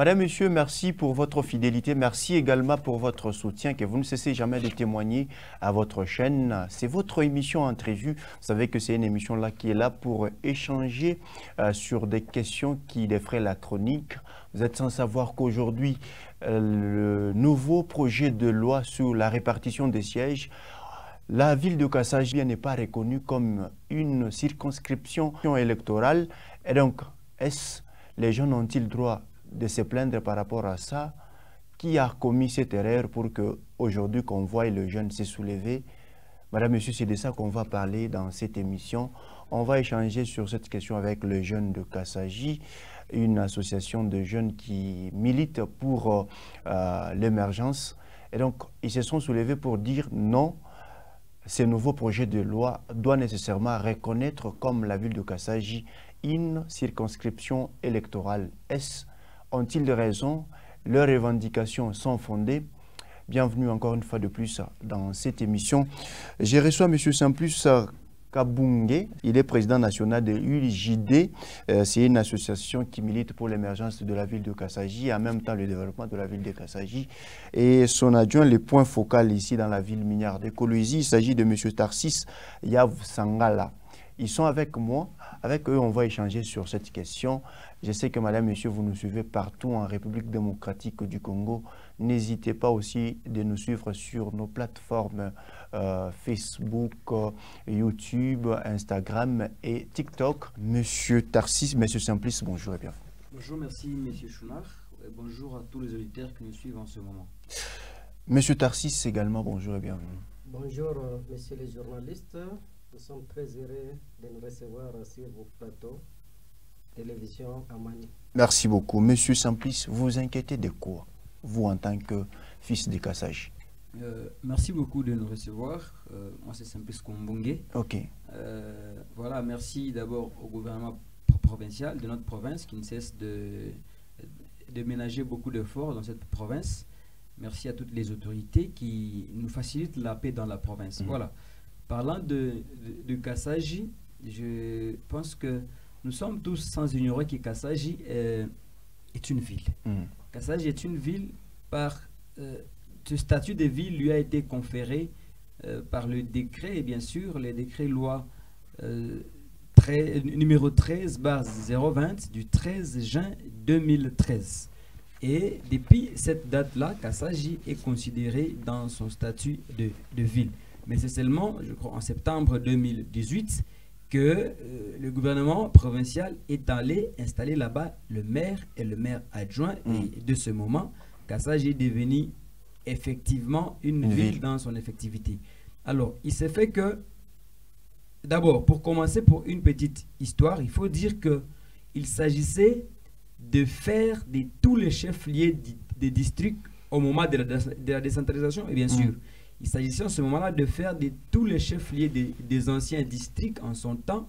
Madame, Monsieur, merci pour votre fidélité. Merci également pour votre soutien que vous ne cessez jamais de témoigner à votre chaîne. C'est votre émission Entrevue. Vous savez que c'est une émission là qui est là pour échanger sur des questions qui défraient la chronique. Vous êtes sans savoir qu'aujourd'hui, le nouveau projet de loi sur la répartition des sièges, la ville de Kassaji n'est pas reconnue comme une circonscription électorale. Et donc, les gens ont-ils droit de se plaindre par rapport à ça? Qui a commis cette erreur pour qu'aujourd'hui qu'on voit le jeune se soulever? Madame, Monsieur, c'est de ça qu'on va parler dans cette émission. On va échanger sur cette question avec le jeune de Kassaji, une association de jeunes qui milite pour l'émergence. Et donc, ils se sont soulevés pour dire non, ce nouveau projet de loi doit nécessairement reconnaître comme la ville de Kassaji une circonscription électorale. Ont-ils raison? Leurs revendications sont fondées. Bienvenue encore une fois de plus dans cette émission. Je reçois M. Simplus Kabunge. Il est président national de UJD. C'est une association qui milite pour l'émergence de la ville de Kassaji et en même temps le développement de la ville de Kassaji. Et son adjoint, le point focal ici dans la ville minière de Kolwezi, il s'agit de M. Tarsis Yav Sangala. Ils sont avec moi. Avec eux, on va échanger sur cette question. Je sais que, madame, monsieur, vous nous suivez partout en République démocratique du Congo. N'hésitez pas aussi de nous suivre sur nos plateformes Facebook, YouTube, Instagram et TikTok. Monsieur Tarsis, monsieur Simplice, bonjour et bienvenue. Bonjour, merci, monsieur Chounard. Bonjour à tous les auditeurs qui nous suivent en ce moment. Monsieur Tarsis également, bonjour et bienvenue. Bonjour, messieurs les journalistes. Nous sommes très heureux de nous recevoir sur vos plateaux télévision à Mani. Merci beaucoup. Monsieur Simplice, vous vous inquiétez de quoi, vous en tant que fils de Kassaji? Merci beaucoup de nous recevoir. Moi, c'est Simplice Kombonge. Ok. Voilà, merci d'abord au gouvernement provincial de notre province qui ne cesse de ménager beaucoup d'efforts dans cette province. Merci à toutes les autorités qui nous facilitent la paix dans la province. Voilà. Parlant de Kassaji, je pense que nous sommes tous sans ignorer que Kassaji est une ville. Kassaji est une ville par... ce statut de ville lui a été conféré par le décret, et bien sûr, le décret loi numéro 13/020 du 13 juin 2013. Et depuis cette date-là, Kassaji est considéré dans son statut de ville. Mais c'est seulement, je crois, en septembre 2018 que le gouvernement provincial est allé installer là-bas le maire et le maire adjoint. Et de ce moment, Kassaji est devenu effectivement une ville dans son effectivité. Alors, il s'est fait que, d'abord, pour commencer pour une petite histoire, il faut dire qu'il s'agissait de faire de tous les chefs-lieux des districts au moment de la décentralisation, et bien sûr, il s'agissait en ce moment-là de faire de tous les chefs-lieux des anciens districts en son temps.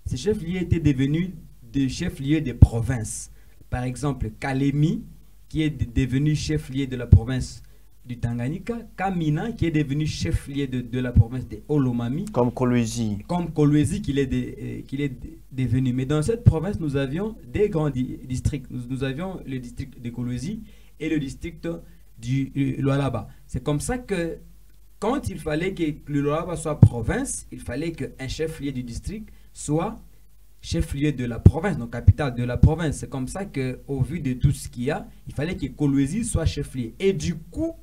Ces chefs-lieux étaient devenus des chefs-lieux des provinces. Par exemple, Kalemi, qui est devenu chef-lieu de la province du Tanganyika, Kamina, qui est devenu chef-lieu de la province de Olomami. Comme Kolwezi. Comme Kolwezi qu'il est devenu. Mais dans cette province, nous avions des grands districts. Nous avions le district de Kolwezi et le district du Lualaba. C'est comme ça que quand il fallait que le Lualaba soit province, il fallait qu'un chef-lieu du district soit chef-lieu de la province, donc capitale de la province. C'est comme ça qu'au vu de tout ce qu'il y a, il fallait que Kolwezi soit chef-lieu. Et du coup,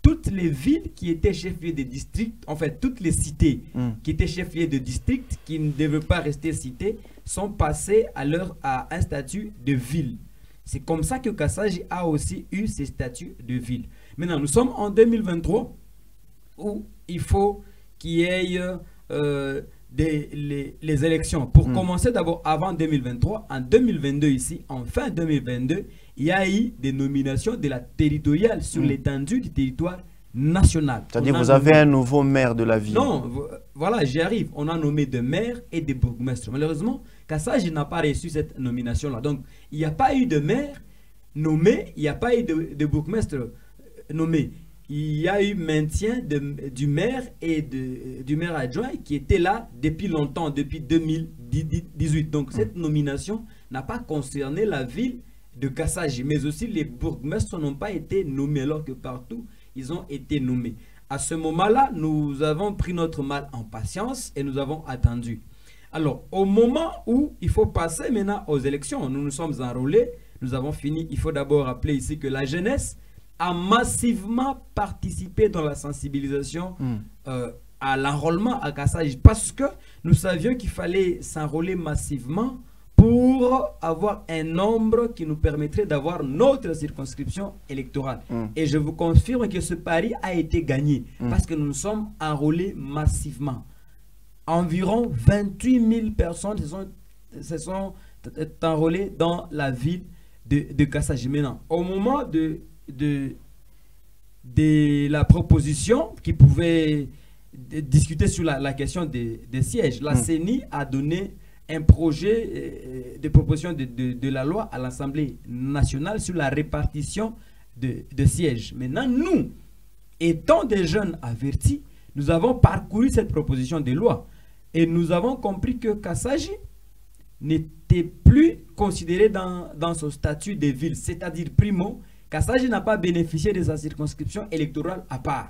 toutes les villes qui étaient chefs-lieux de district, en fait, toutes les cités qui étaient chefs-lieux de district, qui ne devaient pas rester cités, sont passées à un statut de ville. C'est comme ça que Kassaji a aussi eu ses statuts de ville. Maintenant, nous sommes en 2023, où il faut qu'il y ait les élections. Pour commencer d'abord, avant 2023, en 2022 ici, en fin 2022, il y a eu des nominations de la territoriale sur l'étendue du territoire national. C'est-à-dire vous avez un nouveau maire de la ville. Non, voilà, j'y arrive. On a nommé des maires et des bourgmestres. Malheureusement, Kassaji n'a pas reçu cette nomination-là. Donc, il n'y a pas eu de maire nommé, il n'y a pas eu de bourgmestre nommé. Il y a eu maintien du maire et du maire adjoint qui était là depuis longtemps, depuis 2018. Donc cette nomination n'a pas concerné la ville de Kassaji, mais aussi les bourgmestres n'ont pas été nommés, alors que partout, ils ont été nommés. À ce moment-là, nous avons pris notre mal en patience et nous avons attendu. Alors, au moment où il faut passer maintenant aux élections, nous nous sommes enrôlés, nous avons fini. Il faut d'abord rappeler ici que la jeunesse a massivement participé dans la sensibilisation à l'enrôlement à Kassaji, parce que nous savions qu'il fallait s'enrôler massivement pour avoir un nombre qui nous permettrait d'avoir notre circonscription électorale. Et je vous confirme que ce pari a été gagné parce que nous nous sommes enrôlés massivement. Environ 28 000 personnes se sont enrôlées dans la ville de Kassaji. Maintenant, au moment de la proposition qui pouvait discuter sur la question des sièges, la CENI a donné un projet de proposition de la loi à l'Assemblée nationale sur la répartition de sièges. Maintenant, nous, étant des jeunes avertis, nous avons parcouru cette proposition de loi et nous avons compris que Kassaji n'était plus considéré dans son statut de ville. C'est-à-dire, primo, Kassaji n'a pas bénéficié de sa circonscription électorale à part.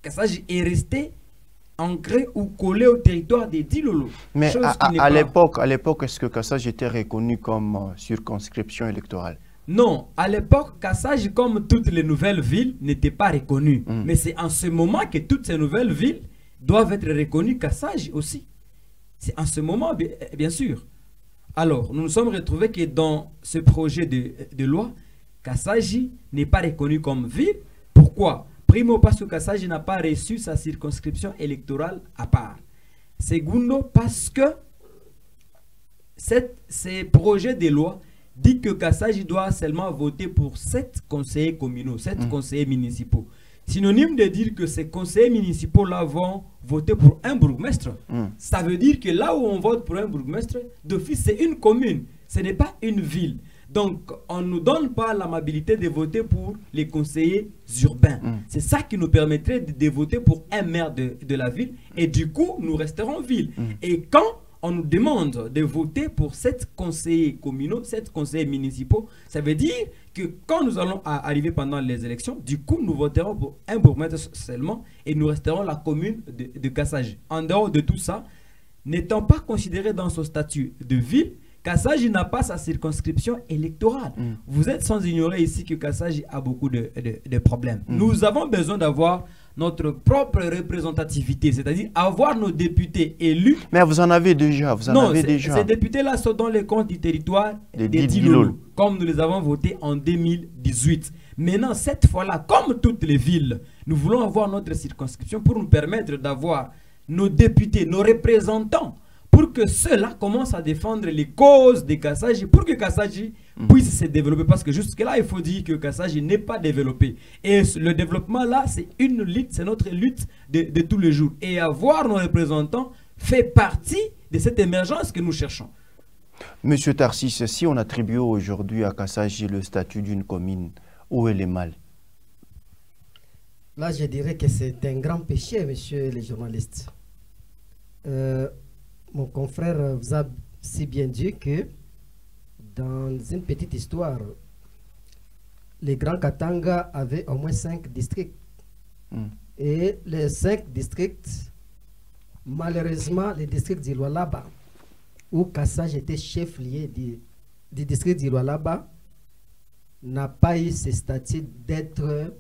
Kassaji est resté ancré ou collé au territoire des Dilolo. Mais à l'époque, est-ce que Kassaji était reconnu comme circonscription électorale? Non, à l'époque, Kassaji, comme toutes les nouvelles villes, n'était pas reconnu. Mais c'est en ce moment que toutes ces nouvelles villes doivent être reconnues Kassaji aussi. C'est en ce moment, bien sûr. Alors, nous nous sommes retrouvés que dans ce projet de loi, Kassaji n'est pas reconnu comme ville. Pourquoi? Primo, parce que Kassaji n'a pas reçu sa circonscription électorale à part. Segundo, parce que ces projets de loi dit que Kassaji doit seulement voter pour 7 conseillers communaux, 7 conseillers municipaux. Synonyme de dire que ces conseillers municipaux-là vont voter pour un bourgmestre. Ça veut dire que là où on vote pour un bourgmestre, d'office, c'est une commune, ce n'est pas une ville. Donc, on ne nous donne pas l'amabilité de voter pour les conseillers urbains. C'est ça qui nous permettrait de voter pour un maire de la ville. Et du coup, nous resterons ville. Et quand on nous demande de voter pour 7 conseillers communaux, 7 conseillers municipaux, ça veut dire que quand nous allons arriver pendant les élections, du coup, nous voterons pour un bourgmestre seulement et nous resterons la commune de Kassaji. En dehors de tout ça, n'étant pas considéré dans son statut de ville, Kassaji n'a pas sa circonscription électorale. Vous êtes sans ignorer ici que Kassaji a beaucoup de problèmes. Nous avons besoin d'avoir notre propre représentativité, c'est-à-dire avoir nos députés élus. Mais vous en avez déjà, ces députés-là sont dans les comptes du territoire des Dilolo, comme nous les avons votés en 2018. Maintenant, cette fois-là, comme toutes les villes, nous voulons avoir notre circonscription pour nous permettre d'avoir nos députés, nos représentants, pour que ceux-là commencent à défendre les causes de Kassaji, pour que Kassaji puisse se développer. Parce que jusque-là, il faut dire que Kassaji n'est pas développé. Et le développement là, c'est une lutte, c'est notre lutte de tous les jours. Et avoir nos représentants fait partie de cette émergence que nous cherchons. Monsieur Tarsis, si on attribue aujourd'hui à Kassaji le statut d'une commune, où est le mal? Là, je dirais que c'est un grand péché, messieurs les journalistes. Mon confrère vous a si bien dit que dans une petite histoire, les Grands Katanga avaient au moins 5 districts. Et les 5 districts, malheureusement, le district d'Ilualaba, où Kassaji était chef-lieu du district d'Ilualaba, n'a pas eu ce statut d'être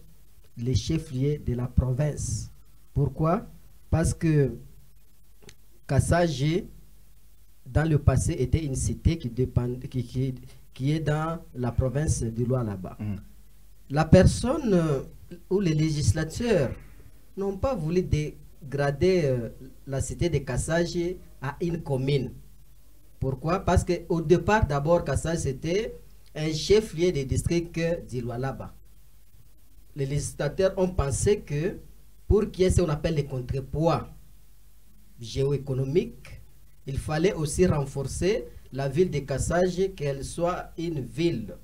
le chef-lieu de la province. Pourquoi? Parce que Kassaji, dans le passé, était une cité qui est dans la province de Lualaba. La personne ou les législateurs n'ont pas voulu dégrader la cité de Kassaji à une commune. Pourquoi? Parce qu'au départ, d'abord, Kassaji c'était un chef-lieu de district d'Ilualaba. Les législateurs ont pensé que pour qu'il y ait ce qu'on appelle les contrepoids géoéconomique, il fallait aussi renforcer la ville de Kassaji, qu'elle soit une ville,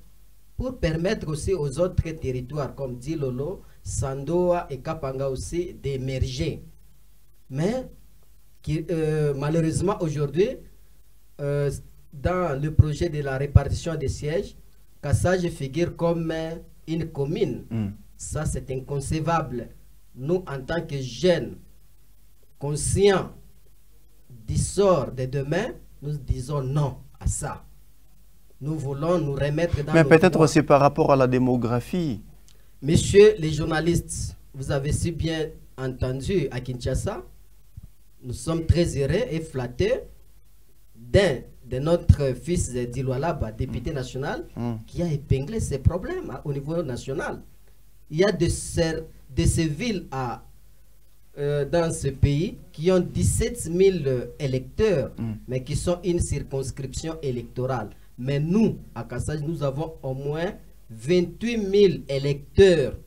pour permettre aussi aux autres territoires comme Dilolo, Sandoa et Kapanga aussi d'émerger. Mais malheureusement aujourd'hui, dans le projet de la répartition des sièges, Kassage figure comme une commune. Ça, c'est inconcevable. Nous, en tant que jeunes, conscients du sort de demain, nous disons non à ça. Nous voulons nous remettre dans Mais peut-être c'est par rapport à la démographie. Messieurs les journalistes, vous avez si bien entendu à Kinshasa, nous sommes très heureux et flattés d'un de notre fils Dilwalaba, député national, qui a épinglé ces problèmes au niveau national. Il y a de ces villes dans ce pays qui ont 17 000 électeurs, mais qui sont une circonscription électorale. Mais nous, à Kassage, nous avons au moins 28 000 électeurs.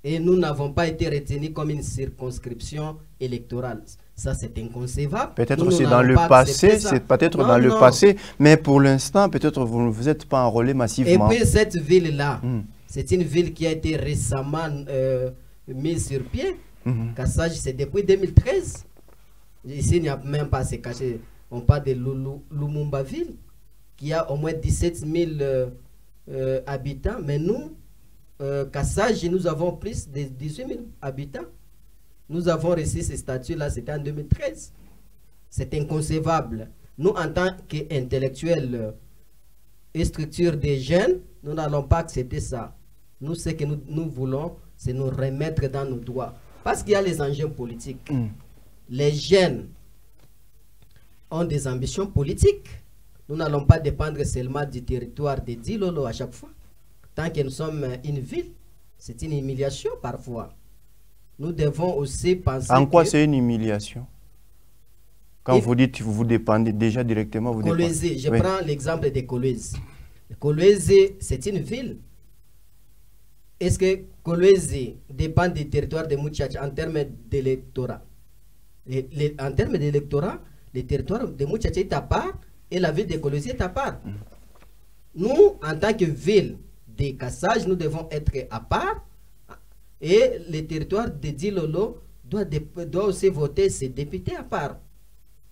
Et nous n'avons pas été retenus comme une circonscription électorale. Ça, c'est inconcevable. Peut-être c'est dans le passé, c'est peut-être dans le passé, mais pour l'instant, peut-être vous ne vous êtes pas enrôlé massivement. Et puis cette ville-là, c'est une ville qui a été récemment mise sur pied. Kassage, c'est depuis 2013. Ici, il n'y a même pas à se cacher. On parle de Lumumba-ville, qui a au moins 17 000 habitants. Mais nous, Kassage, nous avons plus de 18 000 habitants. Nous avons reçu ces statuts-là, c'était en 2013. C'est inconcevable. Nous, en tant qu'intellectuels et structure des jeunes, nous n'allons pas accepter ça. Nous, ce que nous voulons, c'est nous remettre dans nos droits. Parce qu'il y a les enjeux politiques. Les jeunes ont des ambitions politiques. Nous n'allons pas dépendre seulement du territoire de Dilolo à chaque fois. Tant que nous sommes une ville, c'est une humiliation parfois. Nous devons aussi penser... En quoi c'est une humiliation? Quand vous dites que vous dépendez déjà directement, vous dépendez. Kolwezi, je prends l'exemple de Kolwezi. Kolwezi, c'est une ville. Est-ce que Kolwezi dépend du territoire de Muchacha en termes d'électorat? En termes d'électorat, le territoire de Muchacha est à part et la ville de Kolwezi est à part. Nous, en tant que ville de Kassage, nous devons être à part. Et le territoire de Dilolo doit aussi voter ses députés à part.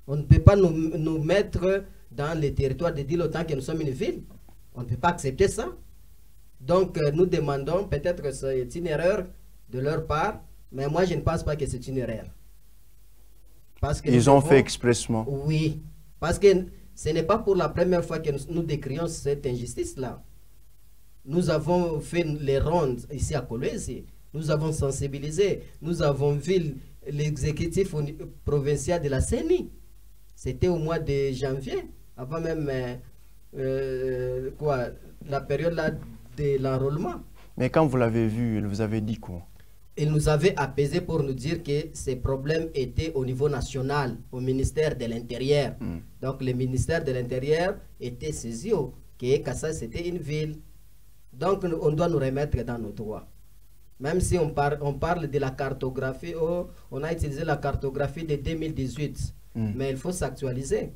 On ne peut pas nous mettre dans le territoire de Dilolo tant que nous sommes une ville. On ne peut pas accepter ça. Donc nous demandons, peut-être que c'est une erreur de leur part, mais moi je ne pense pas que c'est une erreur. Parce que ils ont fait expressement. Oui, parce que ce n'est pas pour la première fois que nous décrions cette injustice-là. Nous avons fait les rondes ici à Kolwezi. Nous avons sensibilisé, nous avons vu l'exécutif provincial de la CENI. C'était au mois de janvier, avant même la période là de l'enrôlement. Mais quand vous l'avez vu, il vous avait dit quoi? Il nous avait apaisé pour nous dire que ces problèmes étaient au niveau national, au ministère de l'Intérieur. Donc le ministère de l'Intérieur était saisi que Kassage c'était une ville. Donc on doit nous remettre dans nos droits. Même si on parle de la cartographie, on a utilisé la cartographie de 2018, mais il faut s'actualiser.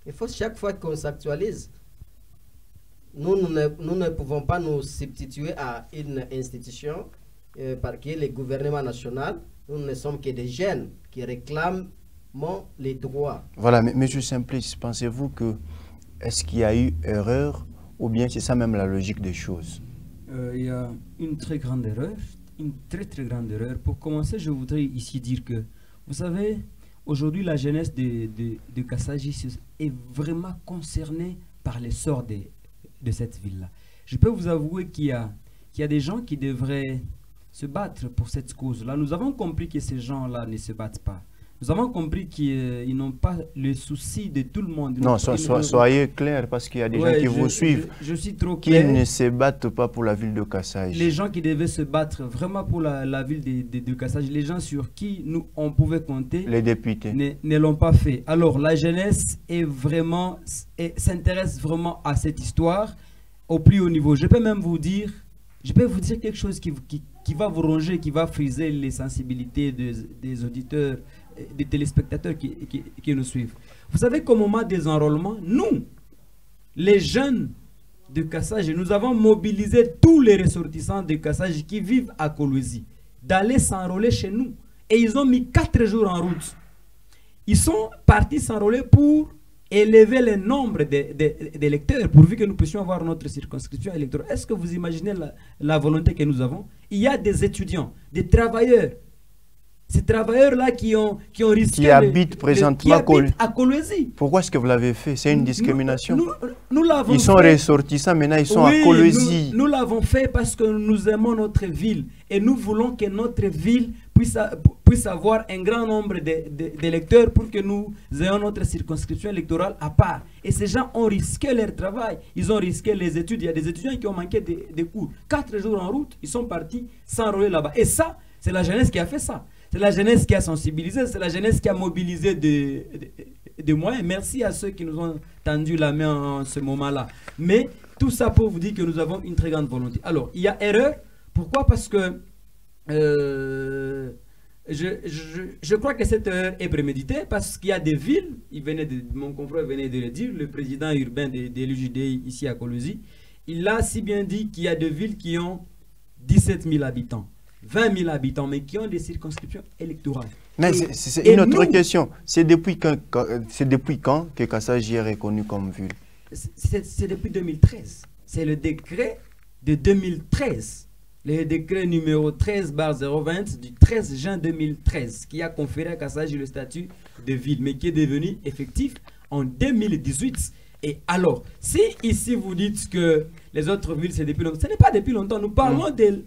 Il faut chaque fois qu'on s'actualise. Nous ne pouvons pas nous substituer à une institution parce que le gouvernement national, nous ne sommes que des jeunes qui réclament les droits. Voilà, mais M. Simplice, pensez-vous que est-ce qu'il y a eu erreur ou bien c'est ça même la logique des choses? Il y a une très grande erreur, une très grande erreur. Pour commencer, je voudrais ici dire que, vous savez, aujourd'hui la jeunesse de Kassage est vraiment concernée par les sorts de cette ville-là. Je peux vous avouer qu'il y a des gens qui devraient se battre pour cette cause-là. Nous avons compris que ces gens-là ne se battent pas. Nous avons compris qu'ils n'ont pas le souci de tout le monde. Non, soyez clair, parce qu'il y a des gens qui vous suivent, je suis trop clair. Qui ne se battent pas pour la ville de Kassage. Les gens qui devaient se battre vraiment pour la ville de Kassage, les gens sur qui on pouvait compter, les députés, ne l'ont pas fait. Alors la jeunesse s'intéresse vraiment à cette histoire au plus haut niveau. Je peux même vous dire quelque chose qui va vous ronger, qui va friser les sensibilités des auditeurs, des téléspectateurs qui nous suivent. Vous savez qu'au moment des enrôlements, nous, les jeunes de Kassage, nous avons mobilisé tous les ressortissants de Kassage qui vivent à Kolwezi d'aller s'enrôler chez nous. Et ils ont mis 4 jours en route. Ils sont partis s'enrôler pour élever le nombre d'électeurs pourvu que nous puissions avoir notre circonscription électorale. Est-ce que vous imaginez la volonté que nous avons? Il y a des étudiants, des travailleurs. Ces travailleurs-là qui ont risqué... Qui habitent présentement à Kolwezi. Pourquoi est-ce que vous l'avez fait? C'est une discrimination. Nous l'avons fait. Ils sont ressortissants, maintenant ils sont à Kolwezi. Nous l'avons fait parce que nous aimons notre ville. Et nous voulons que notre ville puisse avoir un grand nombre d'électeurs pour que nous ayons notre circonscription électorale à part. Et ces gens ont risqué leur travail. Ils ont risqué les études. Il y a des étudiants qui ont manqué des cours. 4 jours en route, ils sont partis s'enrôler là-bas. Et ça, c'est la jeunesse qui a fait ça. C'est la jeunesse qui a sensibilisé, c'est la jeunesse qui a mobilisé des moyens. Merci à ceux qui nous ont tendu la main en ce moment-là. Mais tout ça pour vous dire que nous avons une très grande volonté. Alors, il y a erreur. Pourquoi? Parce que je crois que cette erreur est préméditée parce qu'il y a des villes, mon confrère venait de le dire, le président urbain de l'UJDI ici à Kolwezi, il a si bien dit qu'il y a des villes qui ont 17 000 habitants. 20 000 habitants, mais qui ont des circonscriptions électorales. Mais c'est une autre question. C'est depuis quand que Kassaji est reconnu comme ville? C'est depuis 2013. C'est le décret de 2013. Le décret numéro 13/020 du 13 juin 2013 qui a conféré à Kassaji le statut de ville, mais qui est devenu effectif en 2018. Et alors, si ici vous dites que les autres villes c'est depuis longtemps, ce n'est pas depuis longtemps. Nous parlons des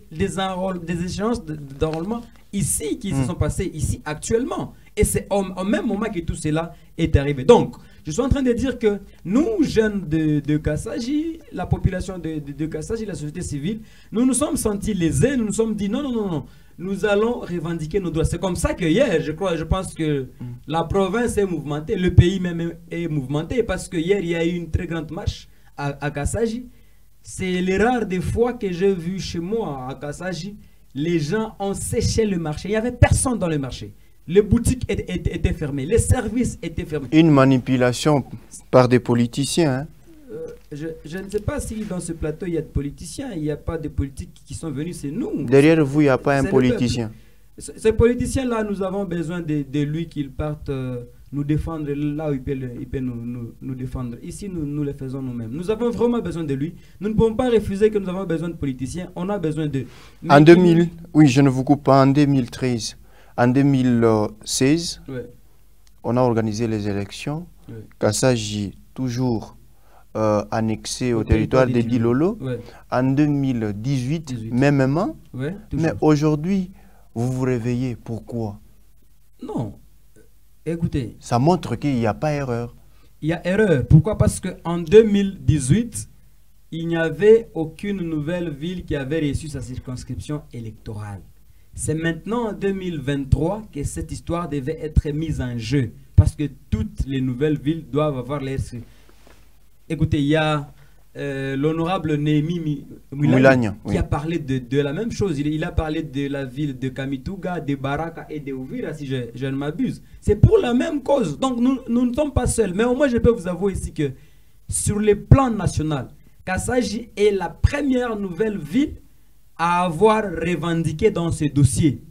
échéances d'enrôlement ici qui se sont passées ici actuellement. Et c'est au même moment que tout cela est arrivé. Donc, je suis en train de dire que nous, jeunes de Kassaji, la population de Kassaji, la société civile, nous nous sommes sentis lésés, nous nous sommes dit non, non, non, non. Nous allons revendiquer nos droits. C'est comme ça que hier, je pense que la province est mouvementée, le pays même est mouvementé, parce que hier, il y a eu une très grande marche à Kassaji. C'est les rares des fois que j'ai vu chez moi à Kassaji, les gens ont séché le marché. Il n'y avait personne dans le marché. Les boutiques étaient fermées, les services étaient fermés. Une manipulation par des politiciens, hein? Je ne sais pas si dans ce plateau il y a de politiciens, il n'y a pas de politiques qui sont venus, c'est nous. Derrière vous, il n'y a pas un politicien. Ces politiciens-là, nous avons besoin de lui qu'il parte nous défendre là où il peut nous défendre. Ici, nous le faisons nous-mêmes. Nous avons vraiment besoin de lui. Nous ne pouvons pas refuser que nous avons besoin de politiciens. On a besoin de... En 2000, oui, je ne vous coupe pas, en 2013, en 2016, ouais, on a organisé les élections. Ouais. Kassaji, toujours annexé au territoire de Dilolo. Ouais. En 2018, mêmement. Ouais, mais aujourd'hui, vous vous réveillez. Pourquoi? Non. Écoutez. Ça montre qu'il n'y a pas erreur. Il y a erreur. Pourquoi? Parce qu'en 2018, il n'y avait aucune nouvelle ville qui avait reçu sa circonscription électorale. C'est maintenant en 2023 que cette histoire devait être mise en jeu. Parce que toutes les nouvelles villes doivent avoir leur... Écoutez, il y a l'honorable Némi Moulagne qui a parlé de la même chose. Il a parlé de la ville de Kamituga, de Baraka et de Ouvira, si je ne m'abuse. C'est pour la même cause. Donc nous ne sommes pas seuls. Mais au moins, je peux vous avouer ici que sur le plan national, Kassaji est la première nouvelle ville à avoir revendiqué dans ce dossier,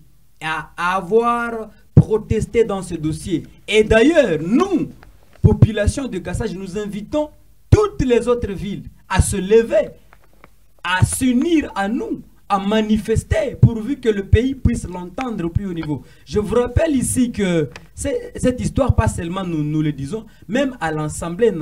à avoir protesté dans ce dossier. Et d'ailleurs, nous, population de Kassaji, nous invitons toutes les autres villes à se lever, à s'unir à nous, à manifester pourvu que le pays puisse l'entendre au plus haut niveau. Je vous rappelle ici que cette histoire, pas seulement nous le disons, même à l'Assemblée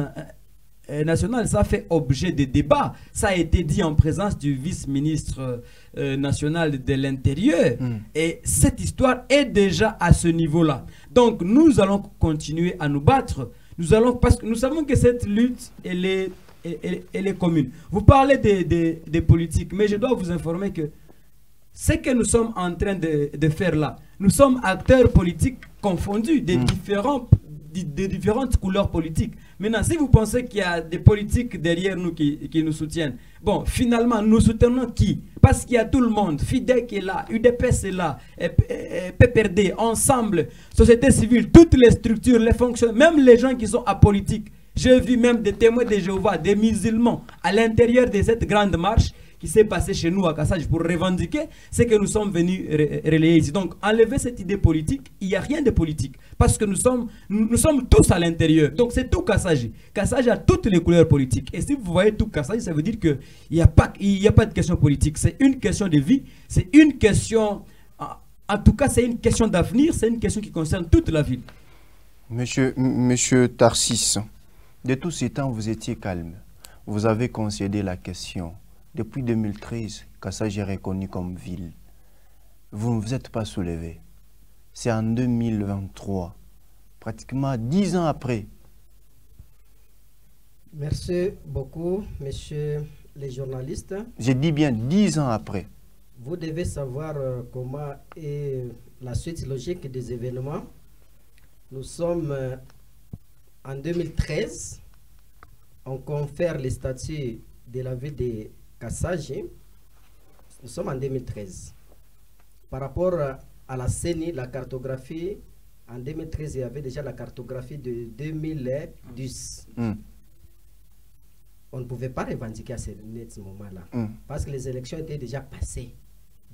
nationale, ça fait objet de débat. Ça a été dit en présence du vice-ministre national de l'Intérieur. Et cette histoire est déjà à ce niveau-là. Donc nous allons continuer à nous battre. Nous allons, parce que nous savons que cette lutte, elle est commune. Vous parlez des politiques, mais je dois vous informer que ce que nous sommes en train de faire là, nous sommes acteurs politiques confondus, des différentes couleurs politiques. Maintenant, si vous pensez qu'il y a des politiques derrière nous qui nous soutiennent, bon, finalement, nous soutenons qui? Parce qu'il y a tout le monde. FIDEC est là, UDPS est là, PPRD, Ensemble, société civile, toutes les structures, les fonctions, même les gens qui sont apolitiques. J'ai vu même des témoins de Jéhovah, des musulmans, à l'intérieur de cette grande marche, qui s'est passé chez nous à Kassaj pour revendiquer ce que nous sommes venus relayer ici. Donc, enlever cette idée politique, il n'y a rien de politique. Parce que nous sommes tous à l'intérieur. Donc, c'est tout Kassaj. Kassaj a toutes les couleurs politiques. Et si vous voyez tout Kassaj, ça veut dire qu'il n'y a pas de question politique. C'est une question de vie. C'est une question... En tout cas, c'est une question d'avenir. C'est une question qui concerne toute la ville. Monsieur Tarsis, de tous ces temps, vous étiez calme. Vous avez concédé la question. Depuis 2013, Kassaj est reconnu comme ville. Vous ne vous êtes pas soulevé. C'est en 2023, pratiquement 10 ans après. Merci beaucoup, messieurs les journalistes. J'ai dit bien 10 ans après. Vous devez savoir comment est la suite logique des événements. Nous sommes en 2013. On confère les statuts de la ville de Kassaj. Nous sommes en 2013. Par rapport à la CENI, la cartographie, en 2013, il y avait déjà la cartographie de 2010. On ne pouvait pas revendiquer à ce moment-là. Parce que les élections étaient déjà passées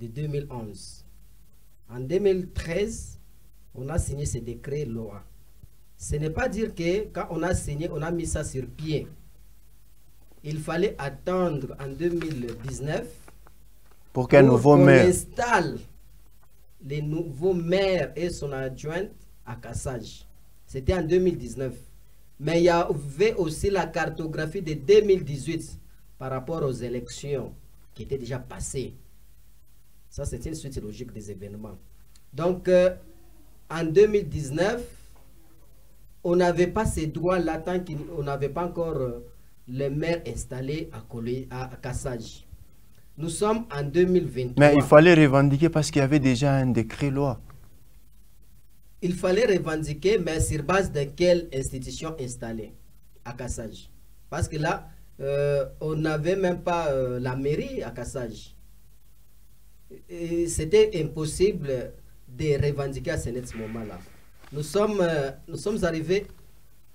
de 2011. En 2013, on a signé ce décret loi. Ce n'est pas dire que quand on a signé, on a mis ça sur pied. Il fallait attendre en 2019 pour qu'un nouveau maire installe les nouveaux maires et son adjointe à Kassaj. C'était en 2019. Mais il y avait aussi la cartographie de 2018 par rapport aux élections qui étaient déjà passées. Ça, c'est une suite logique des événements. Donc, en 2019, on n'avait pas ces droits-là tant qu'on n'avait pas encore les maires installés à Kassaj. Nous sommes en 2023. Mais il fallait revendiquer parce qu'il y avait déjà un décret-loi. Il fallait revendiquer, mais sur base de quelle institution installée à Kassaj? Parce que là, on n'avait même pas la mairie à Kassaj. C'était impossible de revendiquer à ce moment-là. Nous sommes arrivés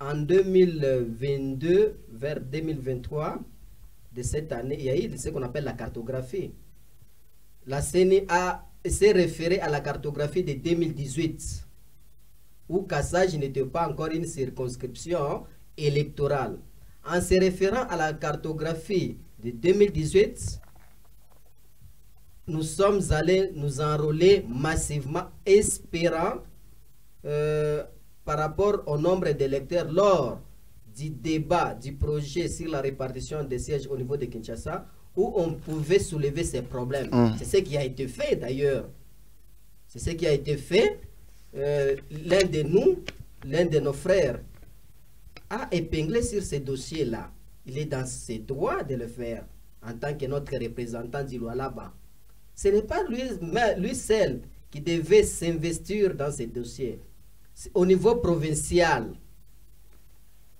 en 2022, vers 2023 de cette année. Il y a eu ce qu'on appelle la cartographie. La CENI s'est référée à la cartographie de 2018, où Kassaj n'était pas encore une circonscription électorale. En se référant à la cartographie de 2018, nous sommes allés nous enrôler massivement, espérant, par rapport au nombre d'électeurs lors du débat du projet sur la répartition des sièges au niveau de Kinshasa, où on pouvait soulever ces problèmes. C'est ce qui a été fait d'ailleurs. C'est ce qui a été fait. L'un de nous, l'un de nos frères, a épinglé sur ce dossier-là. Il est dans ses droits de le faire en tant que notre représentant du Lualaba. Ce n'est pas lui seul qui devait s'investir dans ces dossiers. Au niveau provincial,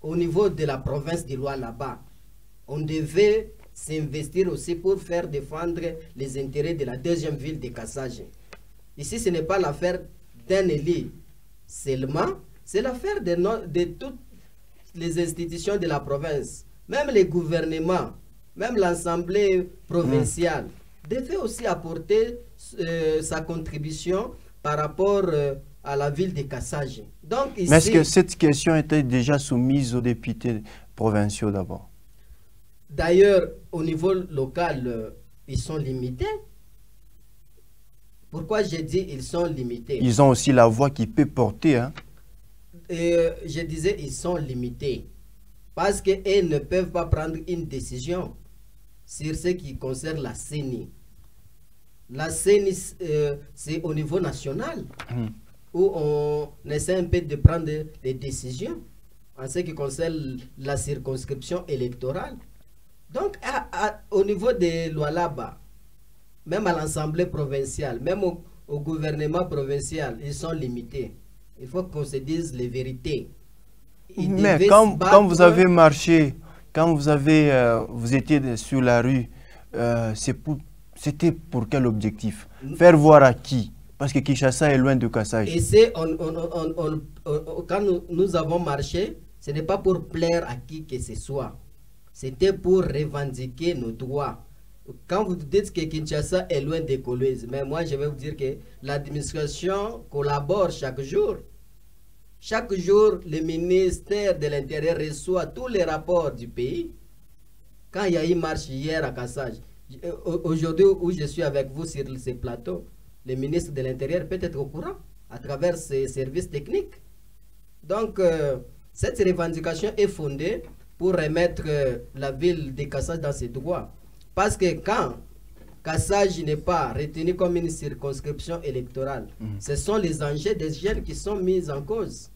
au niveau de la province du Lualaba, on devait s'investir aussi pour faire défendre les intérêts de la deuxième ville de Kassaj. Ici, ce n'est pas l'affaire d'un élu seulement, c'est l'affaire de toutes les institutions de la province, même les gouvernements, même l'Assemblée provinciale, devait aussi apporter sa contribution par rapport à la ville de Kassaj. Donc ici, mais est-ce que cette question était déjà soumise aux députés provinciaux d'abord? D'ailleurs, au niveau local, ils sont limités. Pourquoi j'ai dit ils sont limités? Ils ont aussi la voix qui peut porter. Hein? Je disais ils sont limités. Parce qu'ils ne peuvent pas prendre une décision sur ce qui concerne la CENI. La CENI, c'est au niveau national où on essaie un peu de prendre des décisions en ce qui concerne la circonscription électorale. Donc, au niveau de Lualaba, même à l'Assemblée provinciale, même au gouvernement provincial, ils sont limités. Il faut qu'on se dise les vérités. Mais quand vous avez marché, quand vous étiez sur la rue, c'était pour quel objectif? Faire voir à qui? Parce que Kinshasa est loin de Kassaj. Et quand nous avons marché, ce n'est pas pour plaire à qui que ce soit. C'était pour revendiquer nos droits. quand vous dites que Kinshasa est loin des Kolwezi, mais moi je vais vous dire que l'administration collabore chaque jour. Chaque jour, le ministère de l'Intérieur reçoit tous les rapports du pays. Quand il y a eu marche hier à Kassaj, aujourd'hui où je suis avec vous sur ces plateaux, le ministre de l'Intérieur peut être au courant à travers ses services techniques. Donc, cette revendication est fondée pour remettre la ville de Kassaj dans ses droits. Parce que quand Kassaj n'est pas retenu comme une circonscription électorale, ce sont les enjeux des jeunes qui sont mis en cause.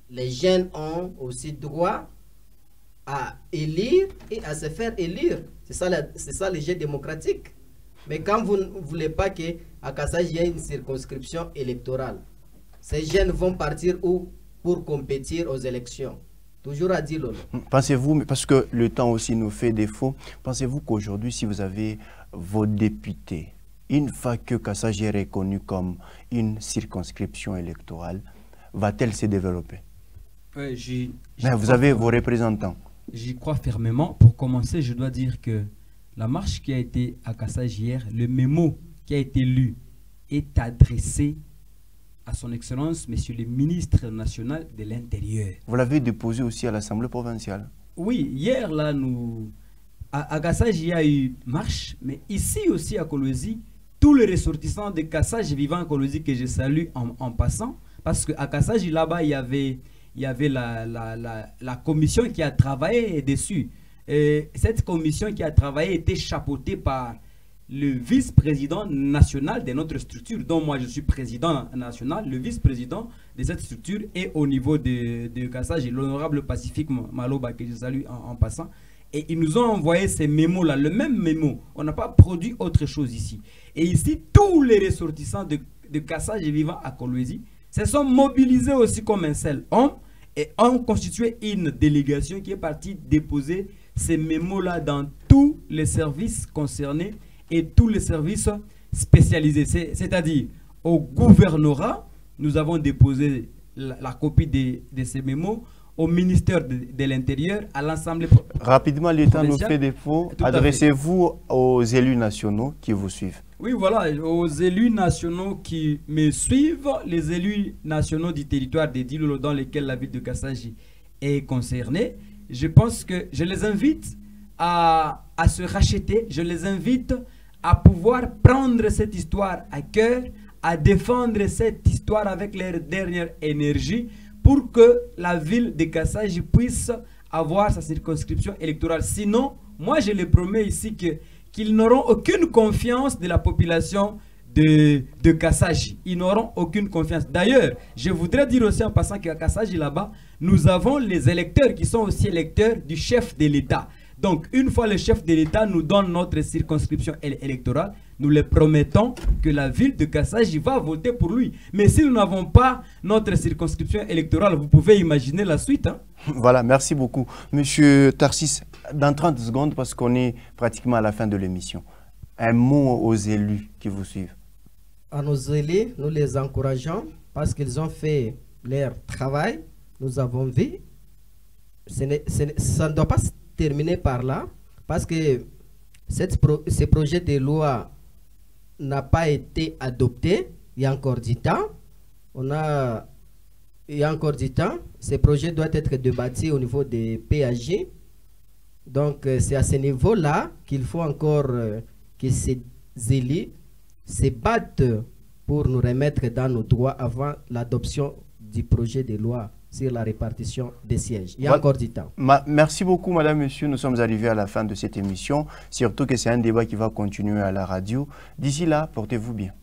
Les jeunes ont aussi droit à élire et à se faire élire. C'est ça le jeu démocratique. Mais quand vous ne voulez pas qu'à Kassaj il y ait une circonscription électorale, ces jeunes vont partir où pour compétir aux élections? Toujours à dire. Pensez-vous, parce que le temps aussi nous fait défaut, pensez-vous qu'aujourd'hui, si vous avez vos députés, une fois que Kassaj est reconnu comme une circonscription électorale, va-t-elle se développer? Vous avez vos représentants. J'y crois fermement. Pour commencer, je dois dire que la marche qui a été à Kassaj hier, le mémo qui a été lu est adressé à son Excellence, Monsieur le ministre national de l'Intérieur. Vous l'avez déposé aussi à l'Assemblée provinciale? Oui, hier, là, à Kassaj, il y a eu marche, mais ici aussi à Kolwezi, tous les ressortissants de Kassaj vivant à Kolwezi que je salue en passant, parce qu'à Kassaj, là-bas, il y avait la commission qui a travaillé dessus. Et cette commission qui a travaillé était chapeautée par le vice-président national de notre structure, dont moi je suis président national, le vice-président de cette structure est au niveau de Kassaj, l'honorable Pacifique Maloba, que je salue en passant. Et ils nous ont envoyé ces mémos-là, le même mémo. On n'a pas produit autre chose ici. Et ici, tous les ressortissants de Kassaj vivant à Kolwezi se sont mobilisés aussi comme un seul homme et ont constitué une délégation qui est partie déposer ces mémos-là dans tous les services concernés et tous les services spécialisés. C'est-à-dire, au gouvernorat, nous avons déposé la copie de ces mémos, au ministère de l'Intérieur, à l'Assemblée provinciale. Rapidement, l'État nous fait défaut. Adressez-vous aux élus nationaux qui vous suivent. Oui, voilà, aux élus nationaux qui me suivent, les élus nationaux du territoire de Dilolo dans lesquels la ville de Kassaj est concernée. Je pense que je les invite à se racheter, je les invite à pouvoir prendre cette histoire à cœur, à défendre cette histoire avec leur dernière énergie pour que la ville de Kassaj puisse avoir sa circonscription électorale. Sinon, moi je les promets ici qu'ils n'auront aucune confiance de la population de Kassaj. Ils n'auront aucune confiance. D'ailleurs, je voudrais dire aussi en passant qu'à Kassaj là-bas, nous avons les électeurs qui sont aussi électeurs du chef de l'État. Donc, une fois le chef de l'État nous donne notre circonscription électorale, nous le promettons que la ville de Kassaj va voter pour lui. Mais si nous n'avons pas notre circonscription électorale, vous pouvez imaginer la suite. Hein? Voilà, merci beaucoup. Monsieur Tarsis, dans 30 secondes, parce qu'on est pratiquement à la fin de l'émission, un mot aux élus qui vous suivent. À nos élus, nous les encourageons parce qu'ils ont fait leur travail. Nous avons vu. Ça ne doit pas se terminer par là parce que ce projet de loi n'a pas été adopté. Il y a encore du temps. Il y a encore du temps. Ce projet doit être débattu au niveau des PAG. Donc, c'est à ce niveau-là qu'il faut encore que ces élus se battent pour nous remettre dans nos droits avant l'adoption du projet de loi sur la répartition des sièges. Il y a encore du temps. Merci beaucoup, madame, monsieur. Nous sommes arrivés à la fin de cette émission. Surtout que c'est un débat qui va continuer à la radio. D'ici là, portez-vous bien.